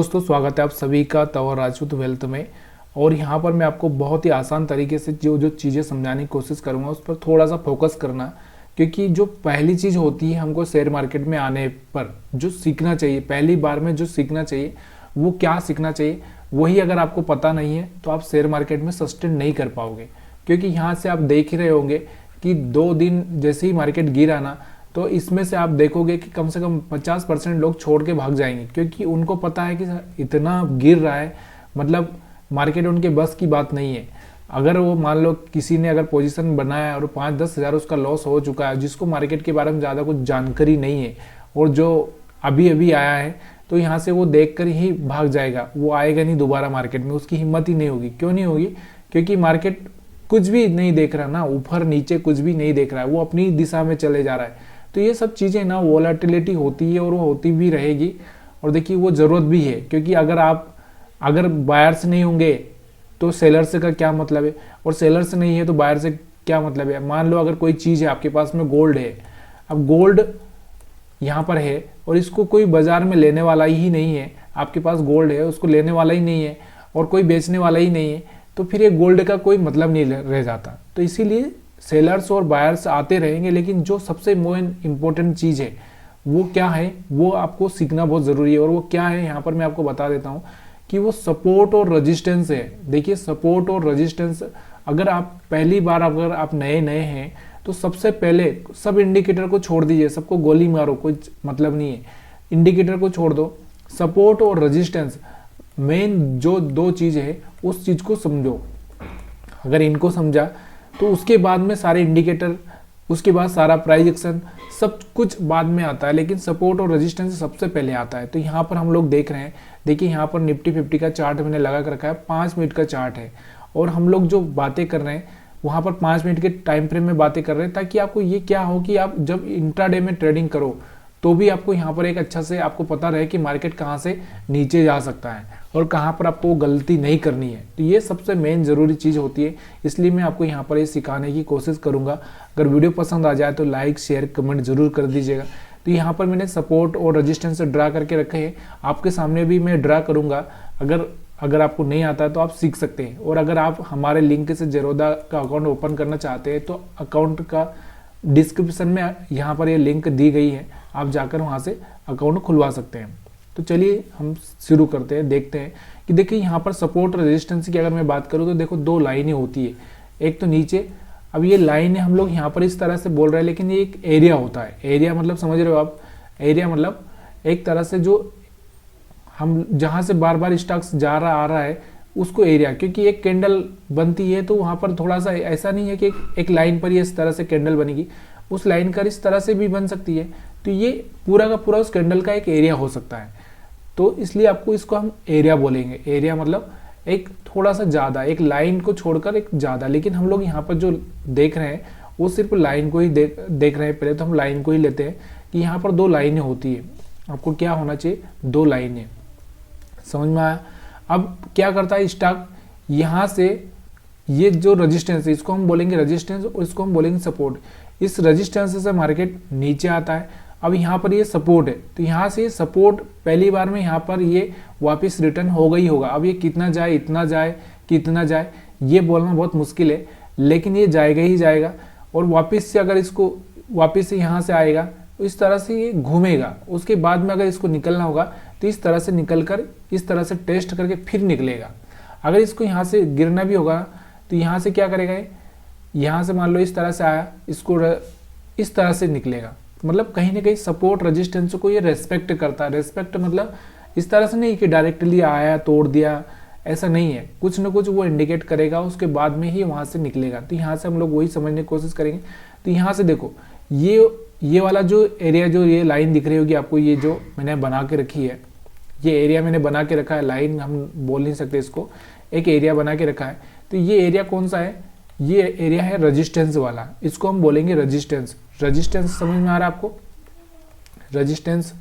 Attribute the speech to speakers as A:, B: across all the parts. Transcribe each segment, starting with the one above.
A: दोस्तों स्वागत है आप सभी का तंवर राजपूत वेल्थ में। और यहाँ पर मैं आपको बहुत ही आसान तरीके से जो चीज़ें समझाने की कोशिश करूँगा उस पर थोड़ा सा फोकस करना, क्योंकि जो पहली चीज़ होती है हमको शेयर मार्केट में आने पर जो सीखना चाहिए, पहली बार में जो सीखना चाहिए वो क्या सीखना चाहिए, वही अगर आपको पता नहीं है तो आप शेयर मार्केट में सस्टेन नहीं कर पाओगे। क्योंकि यहाँ से आप देख ही रहे होंगे कि 2 दिन जैसे ही मार्केट गिरा ना, तो इसमें से आप देखोगे कि कम से कम 50% लोग छोड़ के भाग जाएंगे, क्योंकि उनको पता है कि इतना गिर रहा है, मतलब मार्केट उनके बस की बात नहीं है। अगर वो मान लो किसी ने अगर पोजीशन बनाया और 5-10 हज़ार उसका लॉस हो चुका है, जिसको मार्केट के बारे में ज़्यादा कुछ जानकारी नहीं है और जो अभी अभी आया है, तो यहाँ से वो देख कर ही भाग जाएगा, वो आएगा नहीं दोबारा मार्केट में, उसकी हिम्मत ही नहीं होगी। क्यों नहीं होगी? क्योंकि मार्केट कुछ भी नहीं देख रहा ना, ऊपर नीचे कुछ भी नहीं देख रहा है, वो अपनी दिशा में चले जा रहा है। तो ये सब चीज़ें ना वोलेटिलिटी होती है और वो होती भी रहेगी। और देखिए वो ज़रूरत भी है, क्योंकि अगर बायर्स नहीं होंगे तो सेलर्स का क्या मतलब है, और सेलर्स नहीं है तो बायर से क्या मतलब है। मान लो अगर कोई चीज़ है आपके पास में, गोल्ड है, अब गोल्ड यहाँ पर है और इसको कोई बाजार में लेने वाला ही नहीं है, आपके पास गोल्ड है उसको लेने वाला ही नहीं है और कोई बेचने वाला ही नहीं है, तो फिर ये गोल्ड का कोई मतलब नहीं रह जाता। तो इसीलिए सेलर्स और बायर्स आते रहेंगे, लेकिन जो सबसे मोस्ट इम्पोर्टेंट चीज़ है वो क्या है, वो आपको सीखना बहुत ज़रूरी है। और वो क्या है यहाँ पर मैं आपको बता देता हूँ कि वो सपोर्ट और रेजिस्टेंस है। देखिए सपोर्ट और रेजिस्टेंस, अगर आप पहली बार अगर आप नए हैं तो सबसे पहले सब इंडिकेटर को छोड़ दीजिए, सबको गोली मारो, कोई मतलब नहीं है, इंडिकेटर को छोड़ दो। सपोर्ट और रेजिस्टेंस मेन जो 2 चीज़ है उस चीज़ को समझो। अगर इनको समझा तो उसके बाद में सारे इंडिकेटर, उसके बाद सारा प्राइस एक्शन सब कुछ बाद में आता है, लेकिन सपोर्ट और रेजिस्टेंस सबसे पहले आता है। तो यहाँ पर हम लोग देख रहे हैं, देखिए यहाँ पर निफ्टी 50 का चार्ट मैंने लगा कर रखा है, 5 मिनट का चार्ट है, और हम लोग जो बातें कर रहे हैं वहाँ पर 5 मिनट के टाइम फ्रेम में बातें कर रहे हैं, ताकि आपको ये क्या हो कि आप जब इंट्राडे में ट्रेडिंग करो तो भी आपको यहाँ पर एक अच्छा से आपको पता रहे कि मार्केट कहाँ से नीचे जा सकता है और कहाँ पर आपको गलती नहीं करनी है। तो ये सबसे मेन ज़रूरी चीज़ होती है, इसलिए मैं आपको यहाँ पर ये सिखाने की कोशिश करूँगा। अगर वीडियो पसंद आ जाए तो लाइक शेयर कमेंट ज़रूर कर दीजिएगा। तो यहाँ पर मैंने सपोर्ट और रजिस्टेंस ड्रा करके रखे हैं, आपके सामने भी मैं ड्रा करूँगा। अगर आपको नहीं आता है तो आप सीख सकते हैं। और अगर आप हमारे लिंक से जेरोदा का अकाउंट ओपन करना चाहते हैं तो अकाउंट का डिस्क्रिप्शन में यहाँ पर ये लिंक दी गई है, आप जाकर वहाँ से अकाउंट खुलवा सकते हैं। तो चलिए हम शुरू करते हैं, देखते हैं कि देखिए यहाँ पर सपोर्ट रेजिस्टेंस की अगर मैं बात करूँ तो देखो 2 लाइनें होती है, एक तो नीचे, अब ये लाइन हम लोग यहाँ पर इस तरह से बोल रहे हैं, लेकिन ये एक एरिया होता है। एरिया मतलब समझ रहे हो आप, एरिया मतलब एक तरह से जो हम जहाँ से बार बार स्टॉक्स जा रहा आ रहा है उसको एरिया, क्योंकि एक कैंडल बनती है तो वहाँ पर थोड़ा सा ऐसा नहीं है कि एक लाइन पर ही इस तरह से कैंडल बनेगी, उस लाइन का इस तरह से भी बन सकती है। तो ये पूरा का पूरा उस कैंडल का एक एरिया हो सकता है, तो इसलिए आपको इसको हम एरिया बोलेंगे। एरिया मतलब एक थोड़ा सा ज़्यादा, एक लाइन को छोड़कर एक ज़्यादा, लेकिन हम लोग यहाँ पर जो देख रहे हैं वो सिर्फ लाइन को ही देख रहे हैं। पहले तो हम लाइन को ही लेते हैं कि यहाँ पर 2 लाइनें होती है, आपको क्या होना चाहिए, 2 लाइनें, समझ में आया। अब क्या करता है स्टॉक, यहाँ से ये जो रेजिस्टेंस है इसको हम बोलेंगे रेजिस्टेंस और इसको हम बोलेंगे सपोर्ट। इस रेजिस्टेंस से मार्केट नीचे आता है, अब यहाँ पर ये सपोर्ट है, तो यहाँ से सपोर्ट पहली बार में यहाँ पर ये वापस रिटर्न होगा ही होगा। अब ये कितना जाए, इतना जाए कि इतना जाए, ये बोलना बहुत मुश्किल है, लेकिन ये जाएगा ही जाएगा। और वापस से अगर इसको वापस से यहाँ से आएगा तो इस तरह से ये घूमेगा, उसके बाद में अगर इसको निकलना होगा तो इस तरह से निकल कर इस तरह से टेस्ट करके फिर निकलेगा। अगर इसको यहाँ से गिरना भी होगा तो यहाँ से क्या करेगा, यहाँ से मान लो इस तरह से आया, इसको इस तरह से निकलेगा। मतलब कहीं ना कहीं सपोर्ट रेजिस्टेंस को ये रेस्पेक्ट करता है। रेस्पेक्ट मतलब इस तरह से नहीं कि डायरेक्टली आया तोड़ दिया, ऐसा नहीं है, कुछ ना कुछ वो इंडिकेट करेगा, उसके बाद में ही वहाँ से निकलेगा। तो यहाँ से हम लोग वही समझने की कोशिश करेंगे। तो यहाँ से देखो ये वाला जो एरिया, जो ये लाइन दिख रही होगी आपको, ये जो मैंने बना के रखी है, ये एरिया मैंने बना के रखा है, लाइन हम बोल नहीं सकते इसको, एक एरिया बना के रखा है। तो ये एरिया कौन सा है, ये एरिया है रेजिस्टेंस वाला, इसको हम बोलेंगे रेजिस्टेंस। रेजिस्टेंस समझ में आ रहा है आपको, रेजिस्टेंस।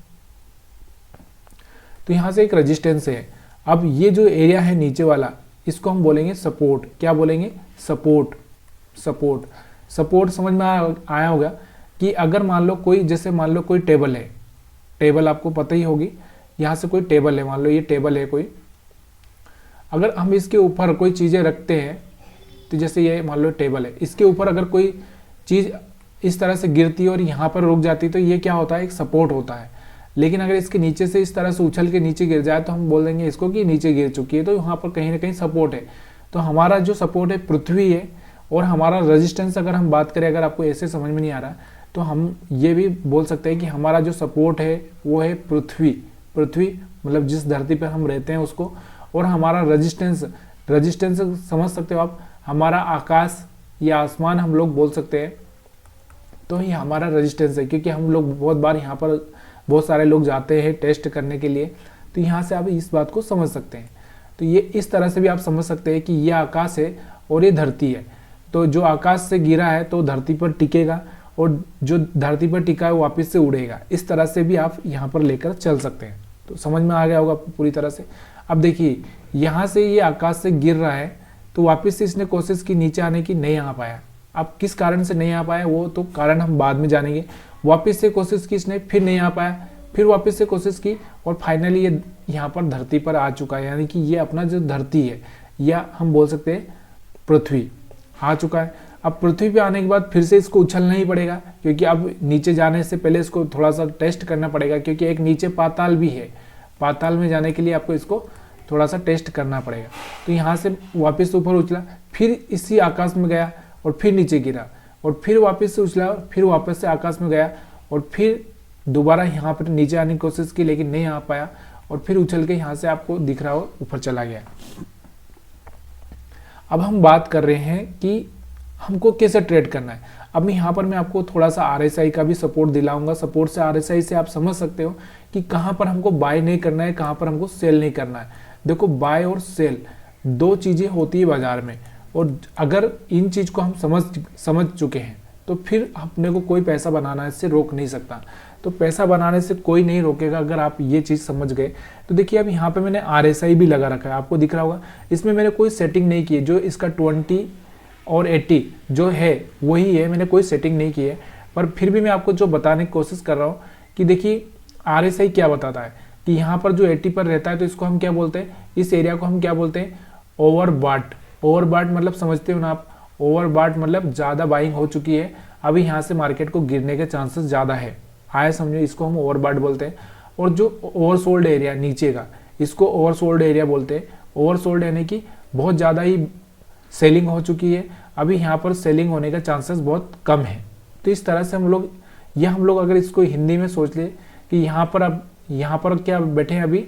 A: तो यहाँ से एक रेजिस्टेंस है। अब ये जो एरिया है नीचे वाला, इसको हम बोलेंगे सपोर्ट। क्या बोलेंगे, सपोर्ट। सपोर्ट समझ में आया होगा कि अगर मान लो कोई, जैसे मान लो कोई टेबल है, टेबल आपको पता ही होगी, यहाँ से कोई टेबल है, मान लो ये टेबल है कोई, अगर हम इसके ऊपर कोई चीज़ें रखते हैं, तो जैसे ये मान लो टेबल है, इसके ऊपर अगर कोई चीज़ इस तरह से गिरती है और यहाँ पर रुक जाती है, तो ये क्या होता है, एक सपोर्ट होता है। लेकिन अगर इसके नीचे से इस तरह से उछल के नीचे गिर जाए तो हम बोल देंगे इसको कि नीचे गिर चुकी है, तो यहाँ पर कहीं ना कहीं सपोर्ट है। तो हमारा जो सपोर्ट है पृथ्वी है, और हमारा रेजिस्टेंस अगर हम बात करें, अगर आपको ऐसे समझ में नहीं आ रहा, तो हम ये भी बोल सकते हैं कि हमारा जो सपोर्ट है वो है पृथ्वी। पृथ्वी मतलब जिस धरती पर हम रहते हैं उसको, और हमारा रेजिस्टेंस, रेजिस्टेंस समझ सकते हो आप, हमारा आकाश या आसमान हम लोग बोल सकते हैं। तो ये हमारा रेजिस्टेंस है, क्योंकि हम लोग बहुत बार यहाँ पर बहुत सारे लोग जाते हैं टेस्ट करने के लिए, तो यहाँ से आप इस बात को समझ सकते हैं। तो ये इस तरह से भी आप समझ सकते हैं कि ये आकाश है और ये धरती है। तो जो आकाश से गिरा है तो धरती पर टिकेगा, और जो धरती पर टिका है वो वापस से उड़ेगा। इस तरह से भी आप यहाँ पर लेकर चल सकते हैं। तो समझ में आ गया होगा पूरी तरह से। अब देखिए, यहाँ से ये आकाश से गिर रहा है, तो वापस से इसने कोशिश की नीचे आने की, नहीं आ पाया। अब किस कारण से नहीं आ पाया वो तो कारण हम बाद में जानेंगे। वापस से कोशिश की इसने, फिर नहीं आ पाया, फिर वापस से कोशिश की, और फाइनली ये यहाँ पर धरती पर आ चुका है। यानी कि ये अपना जो धरती है, या हम बोल सकते हैं पृथ्वी, आ चुका है। अब पृथ्वी पे आने के बाद फिर से इसको उछलना ही पड़ेगा, क्योंकि अब नीचे जाने से पहले इसको थोड़ा सा टेस्ट करना पड़ेगा, क्योंकि एक नीचे पाताल भी है। पाताल में जाने के लिए आपको इसको थोड़ा सा टेस्ट करना पड़ेगा। तो यहाँ से वापस ऊपर उछला, फिर इसी आकाश में गया और फिर नीचे गिरा, और फिर वापस से उछला, फिर वापस से आकाश में गया, और फिर दोबारा यहाँ पर नीचे आने की कोशिश की, लेकिन नहीं आ पाया, और फिर उछल के यहाँ से आपको दिख रहा हो ऊपर चला गया। अब हम बात कर रहे हैं कि हमको कैसे ट्रेड करना है। अब यहाँ पर मैं आपको थोड़ा सा RSI का भी सपोर्ट दिलाऊंगा। सपोर्ट से RSI से आप समझ सकते हो कि कहाँ पर हमको बाय नहीं करना है, कहाँ पर हमको सेल नहीं करना है। देखो, बाय और सेल दो चीज़ें होती है बाजार में, और अगर इन चीज़ को हम समझ चुके हैं तो फिर अपने को कोई पैसा बनाना इससे रोक नहीं सकता। तो पैसा बनाने से कोई नहीं रोकेगा अगर आप ये चीज़ समझ गए। तो देखिए, अब यहाँ पे मैंने RSI भी लगा रखा है, आपको दिख रहा होगा। इसमें मैंने कोई सेटिंग नहीं की है, जो इसका 20 और 80 जो है वही है, मैंने कोई सेटिंग नहीं की है। पर फिर भी मैं आपको जो बताने की कोशिश कर रहा हूँ कि देखिए RSI क्या बताता है कि यहाँ पर जो 80 पर रहता है तो इसको हम क्या बोलते हैं, इस एरिया को हम क्या बोलते हैं, ओवरबॉट। ओवरबॉट मतलब समझते हो ना आप, ओवरबॉट मतलब ज़्यादा बाइंग हो चुकी है, अभी यहाँ से मार्केट को गिरने के चांसेस ज़्यादा है, आया समझो, इसको हम ओवरबॉट बोलते हैं। और जो ओवरसोल्ड एरिया नीचे का, इसको ओवरसोल्ड एरिया बोलते हैं। ओवरसोल्ड यानी कि बहुत ज़्यादा ही सेलिंग हो चुकी है, अभी यहाँ पर सेलिंग होने का चांसेस बहुत कम है। तो इस तरह से हम लोग अगर इसको हिंदी में सोच ले कि यहाँ पर क्या बैठे हैं, अभी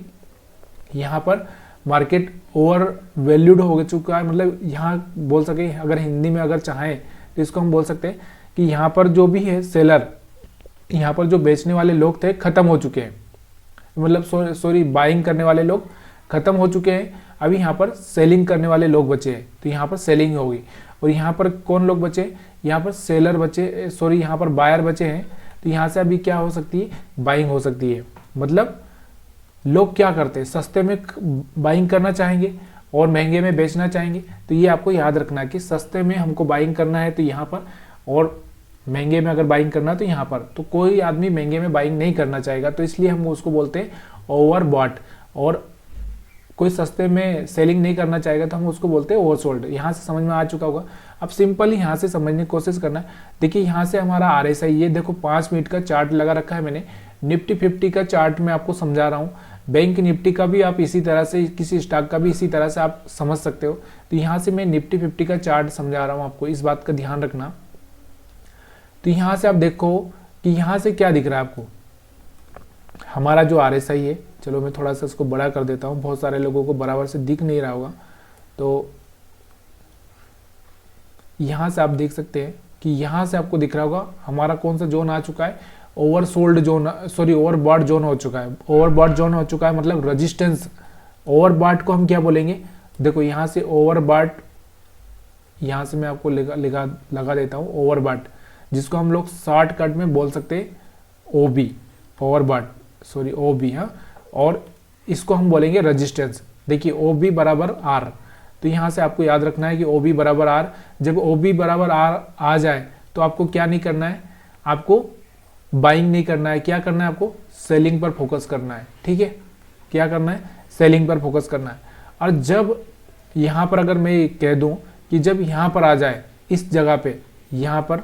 A: यहाँ पर मार्केट ओवर वैल्यूड हो चुका है। मतलब यहाँ बोल सके, अगर हिंदी में अगर चाहें तो इसको हम बोल सकते हैं कि यहाँ पर जो भी है सेलर, यहाँ पर जो बेचने वाले लोग थे खत्म हो चुके हैं, मतलब सॉरी बाइंग करने वाले लोग खत्म हो चुके हैं। अभी यहाँ पर सेलिंग करने वाले लोग बचे हैं, तो यहाँ पर सेलिंग होगी। और यहाँ पर कौन लोग बचे, यहाँ पर सेलर बचे, सॉरी यहाँ पर बायर बचे हैं। तो यहाँ से अभी क्या हो सकती है, बाइंग हो सकती है। मतलब लोग क्या करते हैं, सस्ते में बाइंग करना चाहेंगे और महंगे में बेचना चाहेंगे। तो ये आपको याद रखना है कि सस्ते में हमको बाइंग करना है तो यहाँ पर, और महंगे में अगर बाइंग करना है तो यहाँ पर। तो कोई आदमी महंगे में बाइंग नहीं करना चाहेगा, तो इसलिए हम उसको बोलते हैं ओवरबॉट। और कोई सस्ते में सेलिंग नहीं करना चाहेगा तो हम उसको बोलते हैं ओवरसोल्ड। यहाँ से समझ में आ चुका होगा। अब सिंपल यहाँ से समझने की कोशिश करना है। देखिए, यहाँ से हमारा RSI, ये देखो 5 मिनट का चार्ट लगा रखा है मैंने। निफ्टी 50 का चार्ट मैं आपको समझा रहा हूँ, बैंक निफ्टी का भी आप इसी तरह से, किसी स्टॉक का भी इसी तरह से आप समझ सकते हो। तो यहाँ से मैं निफ्टी 50 का चार्ट समझा रहा हूँ आपको, इस बात का ध्यान रखना। तो यहाँ से आप देखो कि यहाँ से क्या दिख रहा है आपको, हमारा जो RSI है। चलो मैं थोड़ा सा इसको बड़ा कर देता हूँ, बहुत सारे लोगों को बराबर से दिख नहीं रहा होगा। तो यहाँ से आप देख सकते हैं कि यहाँ से आपको दिख रहा होगा हमारा कौन सा जोन आ चुका है, oversold zone, sorry overbought zone हो चुका है। ओवरबॉट जोन हो चुका है मतलब रेजिस्टेंस। ओवरबॉट को हम क्या बोलेंगे, देखो यहाँ से ओवरबॉट, यहाँ से मैं आपको लगा देता हूँ ओवरबॉट, जिसको हम लोग शॉर्टकट में बोल सकते हैं OB, ओवरबॉट, सॉरी OB। हाँ, और इसको हम बोलेंगे रेजिस्टेंस। देखिए OB बराबर R, तो यहाँ से आपको याद रखना है कि OB बराबर R। जब OB बराबर R आ जाए तो आपको क्या नहीं करना है, आपको बाइंग नहीं करना है, क्या करना है, आपको सेलिंग पर फोकस करना है। ठीक है, क्या करना है, सेलिंग पर फोकस करना है। और जब यहाँ पर अगर मैं कह दूँ कि जब यहाँ पर आ जाए इस जगह पे यहाँ पर,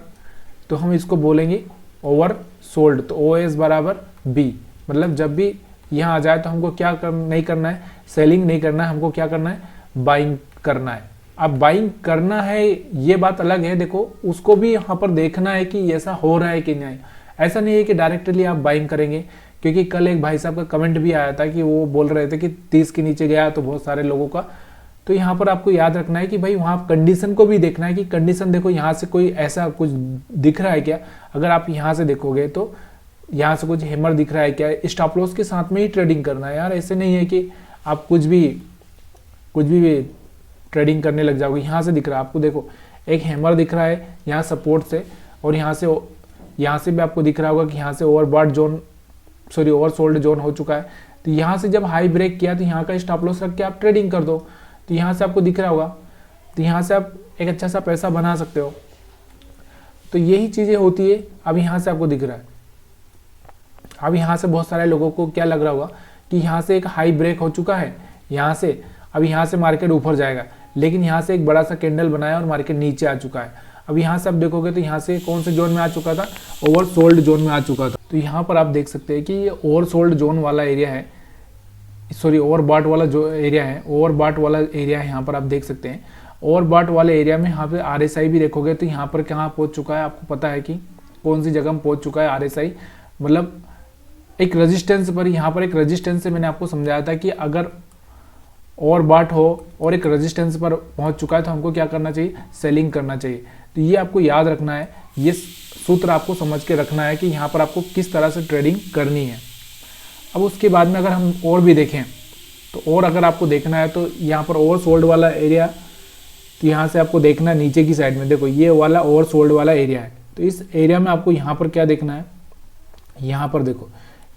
A: तो हम इसको बोलेंगे ओवर सोल्ड। तो ओ एस बराबर बी, मतलब जब भी यहाँ आ जाए तो हमको क्या नहीं करना है, सेलिंग नहीं करना है, हमको क्या करना है, बाइंग करना है। अब बाइंग करना है ये बात अलग है, देखो उसको भी यहाँ पर देखना है कि ऐसा हो रहा है कि नहीं। ऐसा नहीं है कि डायरेक्टली आप बाइंग करेंगे, क्योंकि कल एक भाई साहब का कमेंट भी आया था कि वो बोल रहे थे कि 30 के नीचे गया तो बहुत सारे लोगों का। तो यहाँ पर आपको याद रखना है कि भाई वहाँ कंडीशन को भी देखना है कि कंडीशन देखो यहाँ से कोई ऐसा कुछ दिख रहा है क्या। अगर आप यहाँ से देखोगे तो यहाँ से कुछ हैमर दिख रहा है क्या, स्टॉप लॉस के साथ में ही ट्रेडिंग करना है यार। ऐसे नहीं है कि आप कुछ भी ट्रेडिंग करने लग जाओगे। यहाँ से दिख रहा है आपको, देखो एक हैमर दिख रहा है यहाँ सपोर्ट से, और यहाँ से भी आपको दिख रहा होगा कि यहाँ से overbought zone, sorry oversold zone हो चुका है। तो यहाँ से जब हाई ब्रेक किया तो यहाँ का स्टॉप लॉस रख के आप ट्रेडिंग कर दो। तो यहाँ से आपको दिख रहा होगा, तो यहाँ से आप एक अच्छा सा पैसा बना सकते हो। तो यही चीज़ें होती है। अब यहाँ से आपको दिख रहा है, अब यहाँ से बहुत सारे लोगों को क्या लग रहा होगा कि यहाँ से एक हाई ब्रेक हो चुका है यहाँ से, अब यहाँ से मार्केट ऊपर जाएगा, लेकिन यहाँ से एक बड़ा सा कैंडल बनाया और मार्केट नीचे आ चुका है। अब यहाँ से आप देखोगे तो यहाँ से कौन से जोन में आ चुका था, ओवरसोल्ड जोन में आ चुका था। तो यहाँ पर आप देख सकते हैं कि ये ओवरसोल्ड जोन वाला एरिया है, सॉरी ओवरबॉट वाला जो एरिया है, ओवरबॉट वाला एरिया है। यहाँ पर आप देख सकते हैं ओवरबॉट वाले एरिया में यहाँ पे RSI भी देखोगे तो यहाँ पर कहाँ पहुँच चुका है, आपको पता है कि कौन सी जगह में पहुँच चुका है RSI, मतलब एक रेजिस्टेंस पर। यहाँ पर एक रेजिस्टेंस से मैंने आपको समझाया था कि अगर ओवरबॉट हो और एक रेजिस्टेंस पर पहुँच चुका है तो हमको क्या करना चाहिए, सेलिंग करना चाहिए। तो ये आपको याद रखना है, ये सूत्र आपको समझ के रखना है कि यहाँ पर आपको किस तरह से ट्रेडिंग करनी है। अब उसके बाद में अगर हम और भी देखें तो और अगर आपको देखना है तो यहाँ पर ओवरसोल्ड वाला एरिया, तो यहाँ से आपको देखना है नीचे की साइड में, देखो ये वाला ओवरसोल्ड वाला एरिया है। तो इस एरिया में आपको यहाँ पर क्या देखना है, यहाँ पर देखो,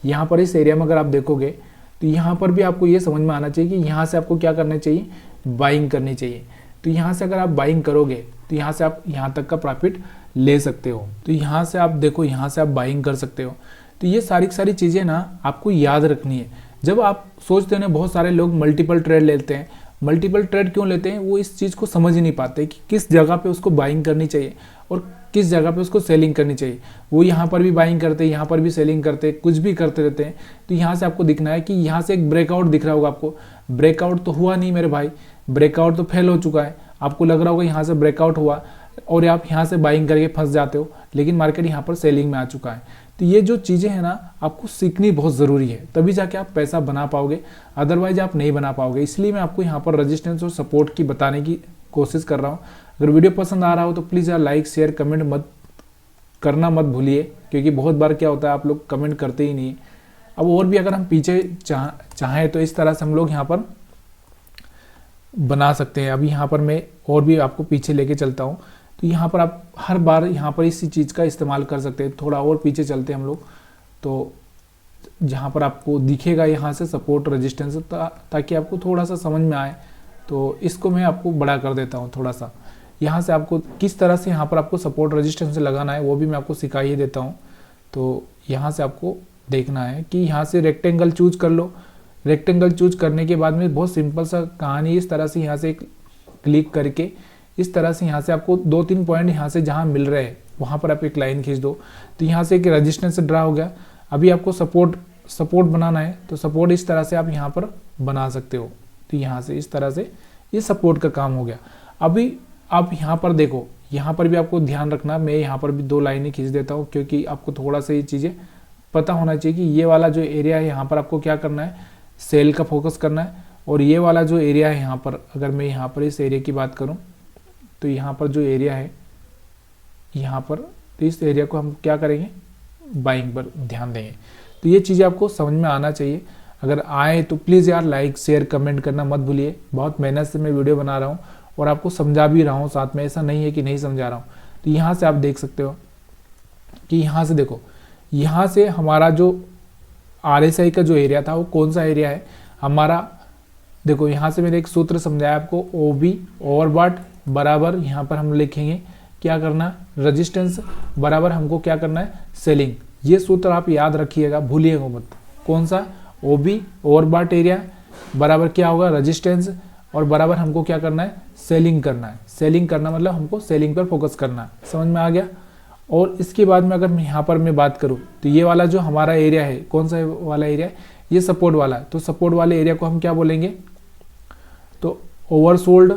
A: यहाँ पर इस एरिया में अगर आप देखोगे तो यहाँ पर भी आपको ये समझ में आना चाहिए कि यहाँ से आपको क्या करना चाहिए, बाइंग करनी चाहिए। तो यहाँ से अगर आप बाइंग करोगे तो यहाँ से आप यहाँ तक का प्रॉफिट ले सकते हो। तो यहाँ से आप देखो, यहाँ से आप बाइंग कर सकते हो। तो ये सारी चीज़ें ना आपको याद रखनी है। जब आप सोचते हैं ना, बहुत सारे लोग मल्टीपल ट्रेड लेते हैं। मल्टीपल ट्रेड क्यों लेते हैं, वो इस चीज़ को समझ ही नहीं पाते कि किस जगह पे उसको बाइंग करनी चाहिए और किस जगह पे उसको सेलिंग करनी चाहिए। वो यहाँ पर भी बाइंग करते हैं, यहाँ पर भी सेलिंग करते हैं, कुछ भी करते रहते हैं। तो यहाँ से आपको दिखना है कि यहाँ से एक ब्रेकआउट दिख रहा होगा आपको। ब्रेकआउट तो हुआ नहीं मेरे भाई, ब्रेकआउट तो फेल हो चुका है। आपको लग रहा होगा यहाँ से ब्रेकआउट हुआ और आप यहाँ से बाइंग करके फंस जाते हो, लेकिन मार्केट यहाँ पर सेलिंग में आ चुका है। तो ये जो चीज़ें हैं ना, आपको सीखनी बहुत ज़रूरी है, तभी जाके आप पैसा बना पाओगे, अदरवाइज आप नहीं बना पाओगे। इसलिए मैं आपको यहाँ पर रेजिस्टेंस और सपोर्ट की बताने की कोशिश कर रहा हूँ। अगर वीडियो पसंद आ रहा हो तो प्लीज़ यार लाइक शेयर कमेंट करना मत भूलिए, क्योंकि बहुत बार क्या होता है आप लोग कमेंट करते ही नहीं। अब और भी अगर हम पीछे चाहें तो इस तरह से हम लोग यहाँ पर बना सकते हैं। अभी यहाँ पर मैं और भी आपको पीछे लेके चलता हूँ। तो यहाँ पर आप हर बार यहाँ पर इसी चीज़ का इस्तेमाल कर सकते हैं। थोड़ा और पीछे चलते हैं हम लोग, तो जहाँ पर आपको दिखेगा यहाँ से सपोर्ट रेजिस्टेंस, ताकि आपको थोड़ा सा समझ में आए। तो इसको मैं आपको बड़ा कर देता हूँ थोड़ा सा। यहाँ से आपको किस तरह से यहाँ पर आपको सपोर्ट रेजिस्टेंस लगाना है वो भी मैं आपको सिखा ही देता हूँ। तो यहाँ से आपको देखना है कि यहाँ से रेक्टेंगल चूज कर लो। रेक्टेंगल चूज करने के बाद में बहुत सिंपल सा कहानी, इस तरह से यहाँ से क्लिक करके इस तरह से यहाँ से आपको 2-3 पॉइंट यहाँ से जहाँ मिल रहे हैं वहाँ पर आप एक लाइन खींच दो। तो यहाँ से एक रेजिस्टेंस ड्रा हो गया। अभी आपको सपोर्ट बनाना है, तो सपोर्ट इस तरह से आप यहाँ पर बना सकते हो। तो यहाँ से इस तरह से ये सपोर्ट का काम हो गया। अभी आप यहाँ पर देखो, यहाँ पर भी आपको ध्यान रखना, मैं यहाँ पर भी 2 लाइनें खींच देता हूँ, क्योंकि आपको थोड़ा सा ये चीज़ें पता होना चाहिए कि ये वाला जो एरिया है यहाँ पर आपको क्या करना है, सेल का फोकस करना है। और ये वाला जो एरिया है यहाँ पर, अगर मैं यहाँ पर इस एरिया की बात करूँ तो यहाँ पर जो एरिया है यहाँ पर, तो इस एरिया को हम क्या करेंगे, बाइंग पर ध्यान देंगे। तो ये चीज़ें आपको समझ में आना चाहिए। अगर आए तो प्लीज़ यार लाइक शेयर कमेंट करना मत भूलिए। बहुत मेहनत से मैं वीडियो बना रहा हूँ और आपको समझा भी रहा हूँ साथ में, ऐसा नहीं है कि नहीं समझा रहा हूँ। तो यहाँ से आप देख सकते हो कि यहाँ से देखो, यहाँ से हमारा जो RSI का जो एरिया था वो कौन सा एरिया है हमारा, देखो यहाँ से मैंने एक सूत्र समझाया आपको, OB ओवरबॉट बराबर यहाँ पर हम लिखेंगे क्या करना, रेजिस्टेंस बराबर हमको क्या करना है, सेलिंग। ये सूत्र आप याद रखिएगा, भूलिएगा मत। कौन सा, OB ओवरबॉट एरिया बराबर क्या होगा रेजिस्टेंस, और बराबर हमको क्या करना है सेलिंग करना है। सेलिंग करना मतलब हमको सेलिंग पर फोकस करना है, समझ में आ गया। और इसके बाद में अगर यहाँ पर मैं बात करूँ तो ये वाला जो हमारा एरिया है, कौन सा वाला एरिया है, ये सपोर्ट वाला है। तो सपोर्ट वाले एरिया को हम क्या बोलेंगे, तो ओवरसोल्ड,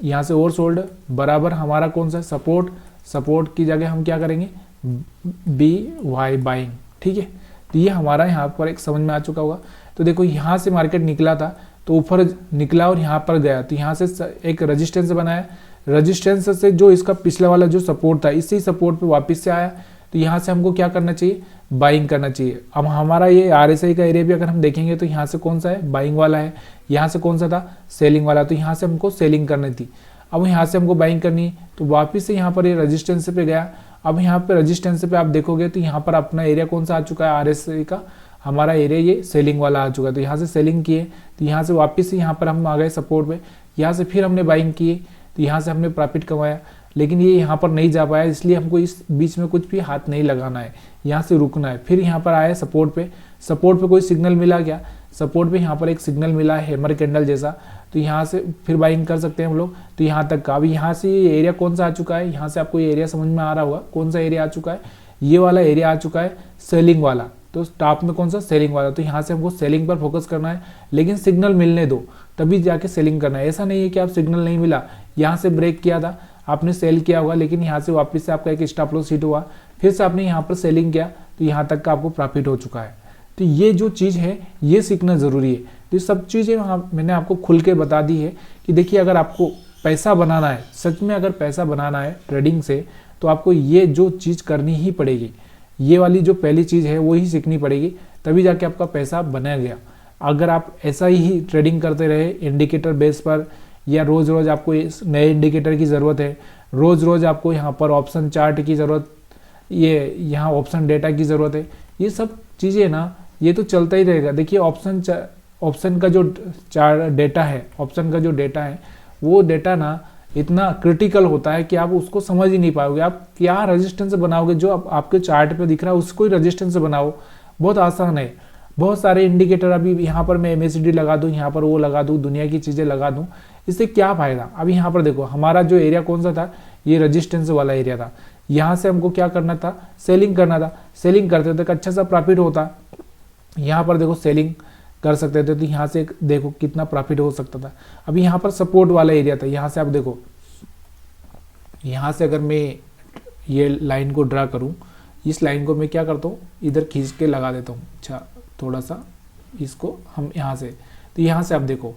A: यहाँ से ओवरसोल्ड बराबर हमारा कौन सा सपोर्ट, सपोर्ट की जगह हम क्या करेंगे BY बाइंग, ठीक है। तो ये हमारा यहाँ पर एक समझ में आ चुका होगा। तो देखो यहाँ से मार्केट निकला था तो ऊपर निकला और यहाँ पर गया, तो यहाँ से एक रेजिस्टेंस बनाया, रेजिस्टेंस से जो इसका पिछला वाला जो सपोर्ट था इसी सपोर्ट पे वापस से आया, तो यहाँ से हमको क्या करना चाहिए बाइंग करना चाहिए। अब हमारा ये RSI का एरिया भी अगर हम देखेंगे तो यहाँ से कौन सा है बाइंग वाला है, यहाँ से कौन सा था सेलिंग वाला, तो यहाँ से हमको सेलिंग करनी थी। अब यहाँ से हमको बाइंग करनी है, तो वापस से यहाँ पर ये रेजिस्टेंस पे गया। अब यहाँ पे रेजिस्टेंस पे आप देखोगे तो यहाँ पर अपना एरिया कौन सा आ चुका है RSI का, हमारा एरिया ये सेलिंग वाला आ चुका है। तो यहाँ से सेलिंग किए, तो यहाँ से वापस से यहाँ पर हम आ गए सपोर्ट पे, यहाँ से फिर हमने बाइंग किए, तो यहाँ से हमने प्रॉफिट कमाया। लेकिन ये यहाँ पर नहीं जा पाया, इसलिए हमको इस बीच में कुछ भी हाथ नहीं लगाना है, यहाँ से रुकना है। फिर यहाँ पर आया सपोर्ट पे, सपोर्ट पे कोई सिग्नल मिला क्या, सपोर्ट पे यहाँ पर एक सिग्नल मिला है हैमर कैंडल जैसा, तो यहाँ से फिर बाइंग कर सकते हैं हम लोग। तो यहाँ तक का, अभी यहाँ से ये एरिया कौन सा आ चुका है, यहाँ से आपको ये एरिया समझ में आ रहा होगा कौन सा एरिया आ चुका है, ये वाला एरिया आ चुका है सेलिंग वाला। तो टॉप में कौन सा सेलिंग वाला, तो यहाँ से हमको सेलिंग पर फोकस करना है, लेकिन सिग्नल मिलने दो तभी जाके सेलिंग करना है। ऐसा नहीं है कि आप सिग्नल नहीं मिला, यहाँ से ब्रेक किया था आपने सेल किया होगा, लेकिन यहाँ से वापस से आपका एक स्टॉप लॉस हिट हुआ, फिर से आपने यहाँ पर सेलिंग किया, तो यहाँ तक का आपको प्रॉफिट हो चुका है। तो ये जो चीज़ है ये सीखना ज़रूरी है। तो ये सब चीज़ें मैंने आपको खुल के बता दी है कि देखिए अगर आपको पैसा बनाना है, सच में अगर पैसा बनाना है ट्रेडिंग से, तो आपको ये जो चीज़ करनी ही पड़ेगी, ये वाली जो पहली चीज़ है वो ही सीखनी पड़ेगी, तभी जाके आपका पैसा बना गया। अगर आप ऐसा ही ट्रेडिंग करते रहे इंडिकेटर बेस पर, या रोज़ रोज़ आपको नए इंडिकेटर की ज़रूरत है, रोज़ रोज़ आपको यहाँ पर ऑप्शन चार्ट की ज़रूरत, ये यहाँ ऑप्शन डेटा की ज़रूरत है, ये सब चीज़ें ना ये तो चलता ही रहेगा। देखिए ऑप्शन का जो डेटा है, ऑप्शन का जो डेटा है वो डेटा ना इतना क्रिटिकल होता है कि आप उसको समझ ही नहीं पाओगे। आप क्या रेजिस्टेंस बनाओगे, जो आपके चार्ट पे दिख रहा है उसको ही रेजिस्टेंस बनाओ, बहुत आसान है। बहुत सारे इंडिकेटर अभी यहाँ पर मैं MACD लगा दूँ, यहाँ पर वो लगा दूँ, दुनिया की चीज़ें लगा दूँ, इससे क्या फ़ायदा। अभी यहाँ पर देखो हमारा जो एरिया कौन सा था, ये रेजिस्टेंस वाला एरिया था, यहाँ से हमको क्या करना था सेलिंग करना था। सेलिंग करते थे अच्छा सा प्रॉफिट होता, यहाँ पर देखो सेलिंग कर सकते थे, तो यहाँ से देखो कितना प्रॉफिट हो सकता था। अभी यहाँ पर सपोर्ट वाला एरिया था, यहाँ से आप देखो, यहाँ से अगर मैं ये लाइन को ड्रा करूँ, इस लाइन को मैं क्या करता हूँ इधर खींच के लगा देता हूँ, अच्छा थोड़ा सा इसको हम यहाँ से, तो यहाँ से आप देखो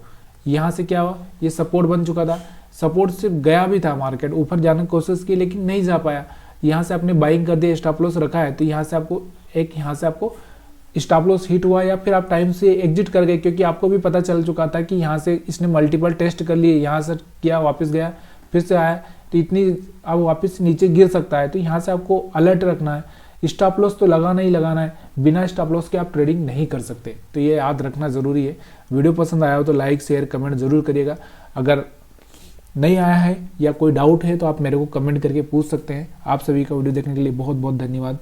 A: यहाँ से क्या हुआ, ये सपोर्ट बन चुका था, सपोर्ट से गया भी था मार्केट, ऊपर जाने की कोशिश की लेकिन नहीं जा पाया। यहाँ से आपने बाइंग कर दिया, स्टॉप लॉस रखा है, तो यहाँ से आपको स्टॉप लॉस हिट हुआ, या फिर आप टाइम से एग्जिट कर गए, क्योंकि आपको भी पता चल चुका था कि यहाँ से इसने मल्टीपल टेस्ट कर लिए, यहाँ से किया वापस गया फिर से आया, तो इतनी अब वापस नीचे गिर सकता है। तो यहाँ से आपको अलर्ट रखना है, स्टॉप लॉस तो लगाना ही लगाना है, बिना स्टॉप लॉस के आप ट्रेडिंग नहीं कर सकते। तो ये याद रखना ज़रूरी है। वीडियो पसंद आया हो तो लाइक शेयर कमेंट ज़रूर करिएगा। अगर नहीं आया है या कोई डाउट है तो आप मेरे को कमेंट करके पूछ सकते हैं। आप सभी का वीडियो देखने के लिए बहुत बहुत धन्यवाद।